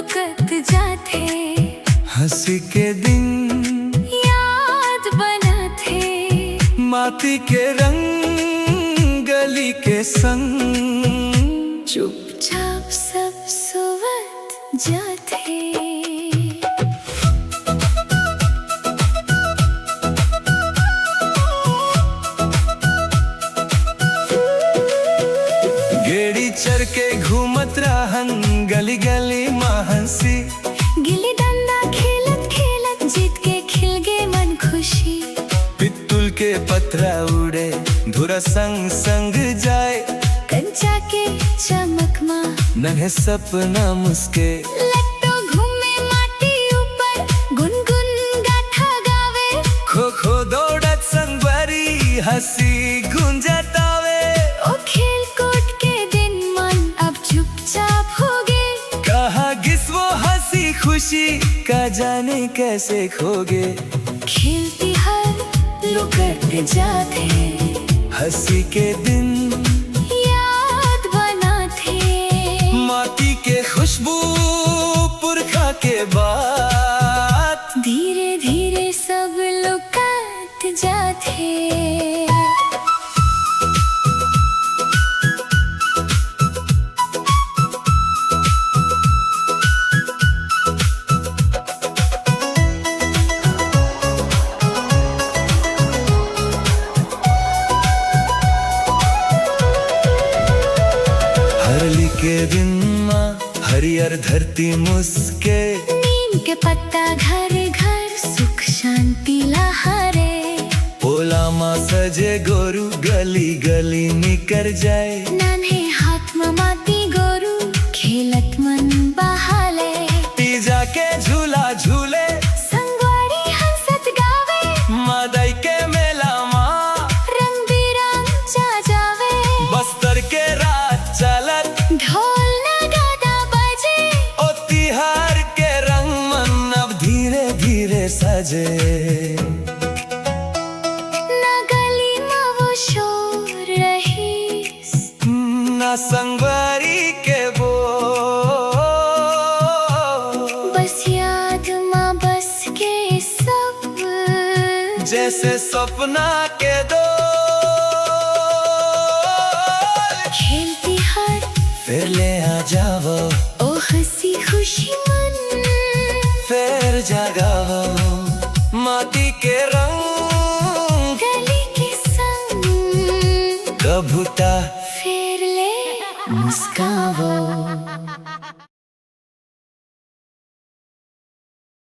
लुकत जाते, हंसी के दिन याद बनाते, माटी के रंग गली के संग चुपचाप सब सोवत जाते। गेड़ी चढ़ के घूमत रहन गली गली हंसी, गिल्ली डंडा खेलत खेलत जीत के खिल गे मन खुशी। पित्तुल के पत्थरा उड़े धुरा संग संग जाए, कंचा के चमक माँ नन्हे सपना मुस्के। लट्टो घूमे माटी ऊपर गुनगुन गाथा गावे, खो खो दौड़त संग बरी हंसी गुंजतावे। ओ खेल कूद के दिन मन अब चुपचाप हो गए, कहाँ गिस वो हंसी खुशी का जाने कैसे खोगे। खेलती हर लुकत जाते, हंसी के दिन याद बनाते, माटी के खुशबू पुरखा के बात धीरे धीरे सब लुकत जाते। हरली के दिन माँ हरियर धरती मुस्के, नीम के पत्ता घर घर सुख शांति लहरे, ओला माँ सजे गोरू गली गली निकर जाए। नन्हे हाथ में माटी गोरू खेलत मन बहाले, तीजा के झूला झूले संगवारी हंसत गावे, मादाई के मेला माँ रंग बिरंग जा जावे। बस्तर के रात चलत ढोल नगाड़ा बजे, ओ तिहार के रंग मन अब धीरे धीरे सजे। ना गली में वो शोर रहीस, ना संगवारी के वो बस याद में बस के सब जैसे सपना के दो खेलती हर फिर ले आ जाओ, ओ हंसी खुशी मन फिर जगाओ माटी के रंग गली के संग कबूता फिर ले मुस्कावो।